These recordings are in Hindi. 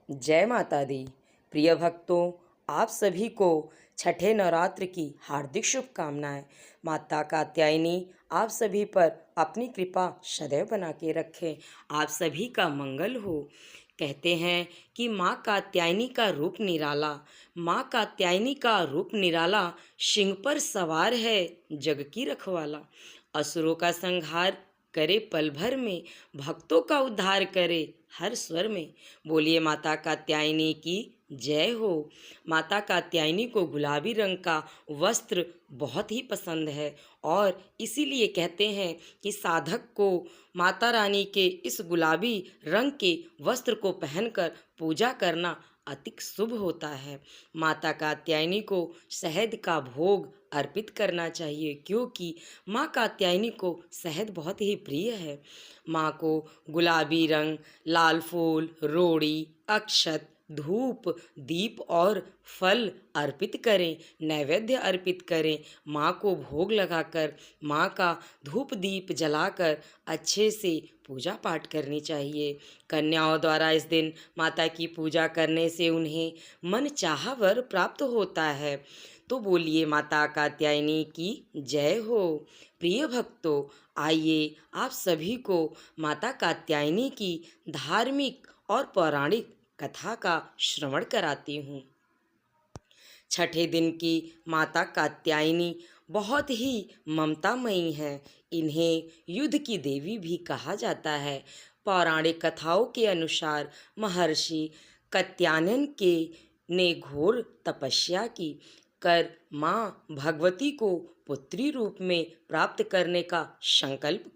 जय माता दी। प्रिय भक्तों, आप सभी को छठे नवरात्र की हार्दिक शुभकामनाएं। माता कात्यायनी आप सभी पर अपनी कृपा सदैव बना के रखें, आप सभी का मंगल हो। कहते हैं कि माँ कात्यायनी का रूप निराला, माँ कात्यायनी का रूप निराला, सिंह पर सवार है जग की रखवाला। असुरों का संहार करे पल भर में, भक्तों का उद्धार करे हर स्वर में। बोलिए माता कात्यायनी की जय हो। माता कात्यायनी को गुलाबी रंग का वस्त्र बहुत ही पसंद है और इसीलिए कहते हैं कि साधक को माता रानी के इस गुलाबी रंग के वस्त्र को पहनकर पूजा करना अति शुभ होता है। माता कात्यायनी को शहद का भोग अर्पित करना चाहिए, क्योंकि माँ कात्यायनी को शहद बहुत ही प्रिय है। माँ को गुलाबी रंग, लाल फूल, रोड़ी, अक्षत, धूप, दीप और फल अर्पित करें, नैवेद्य अर्पित करें। माँ को भोग लगाकर, माँ का धूप दीप जलाकर अच्छे से पूजा पाठ करनी चाहिए। कन्याओं द्वारा इस दिन माता की पूजा करने से उन्हें मन चाहा वर प्राप्त होता है। तो बोलिए माता कात्यायनी की जय हो। प्रिय भक्तों, आइए आप सभी को माता कात्यायनी की धार्मिक और पौराणिक कथा का श्रवण कराती हूँ। छठे दिन की माता कात्यायनी बहुत ही ममतामयी हैं। इन्हें युद्ध की देवी भी कहा जाता है। पौराणिक कथाओं के अनुसार महर्षि कात्यायन के ने घोर तपस्या की कर माँ भगवती को पुत्री रूप में प्राप्त करने का संकल्प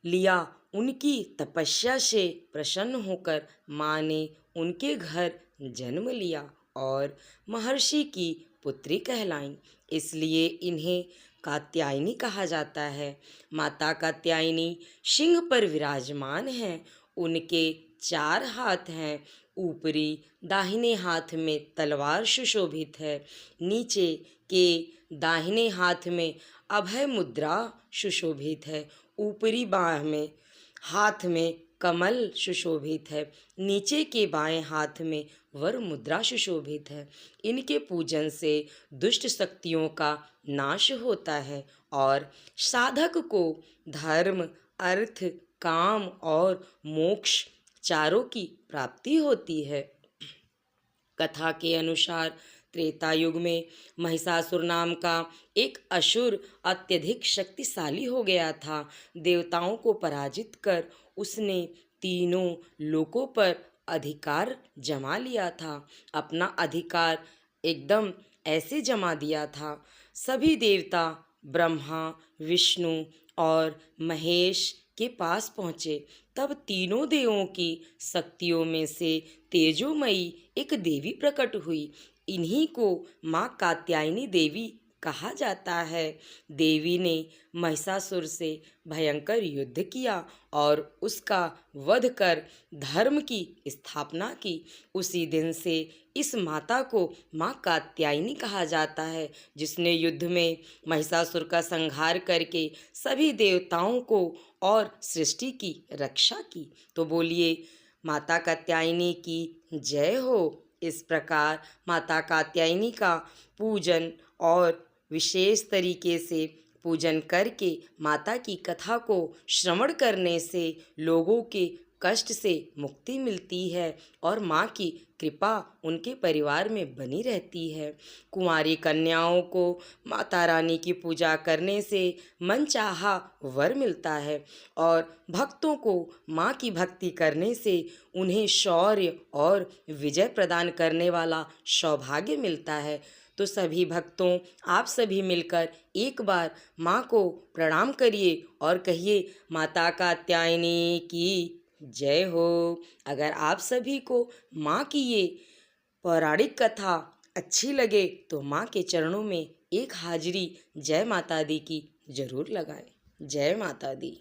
लिया। उनकी तपस्या से प्रसन्न होकर माँ ने उनके घर जन्म लिया और महर्षि की पुत्री कहलाईं। इसलिए इन्हें कात्यायनी कहा जाता है। माता कात्यायनी सिंह पर विराजमान हैं। उनके 4 हाथ हैं। ऊपरी दाहिने हाथ में तलवार सुशोभित है। नीचे के दाहिने हाथ में अभय मुद्रा सुशोभित है। ऊपरी बाएं में हाथ में कमल सुशोभित है। नीचे के बाएं हाथ में वर मुद्रा सुशोभित है। इनके पूजन से दुष्ट शक्तियों का नाश होता है और साधक को धर्म, अर्थ, काम और मोक्ष चारों की प्राप्ति होती है। कथा के अनुसार त्रेता युग में महिषासुर नाम का एक असुर अत्यधिक शक्तिशाली हो गया था। देवताओं को पराजित कर उसने तीनों लोकों पर अधिकार जमा लिया था। अपना अधिकार एकदम ऐसे जमा दिया था। सभी देवता ब्रह्मा, विष्णु और महेश के पास पहुँचे। तब तीनों देवों की शक्तियों में से तेजोमयी एक देवी प्रकट हुई। इन्हीं को माँ कात्यायनी देवी कहा जाता है। देवी ने महिषासुर से भयंकर युद्ध किया और उसका वध कर धर्म की स्थापना की। उसी दिन से इस माता को माँ कात्यायनी कहा जाता है, जिसने युद्ध में महिषासुर का संहार करके सभी देवताओं को और सृष्टि की रक्षा की। तो बोलिए माता कात्यायनी की जय हो। इस प्रकार माता कात्यायनी का पूजन और विशेष तरीके से पूजन करके माता की कथा को श्रवण करने से लोगों के कष्ट से मुक्ति मिलती है और माँ की कृपा उनके परिवार में बनी रहती है। कुंवारी कन्याओं को माता रानी की पूजा करने से मनचाहा वर मिलता है और भक्तों को माँ की भक्ति करने से उन्हें शौर्य और विजय प्रदान करने वाला सौभाग्य मिलता है। तो सभी भक्तों, आप सभी मिलकर एक बार माँ को प्रणाम करिए और कहिए माता कात्यायनी की जय हो। अगर आप सभी को माँ की ये पौराणिक कथा अच्छी लगे तो माँ के चरणों में एक हाजिरी जय माता दी की जरूर लगाएं। जय माता दी।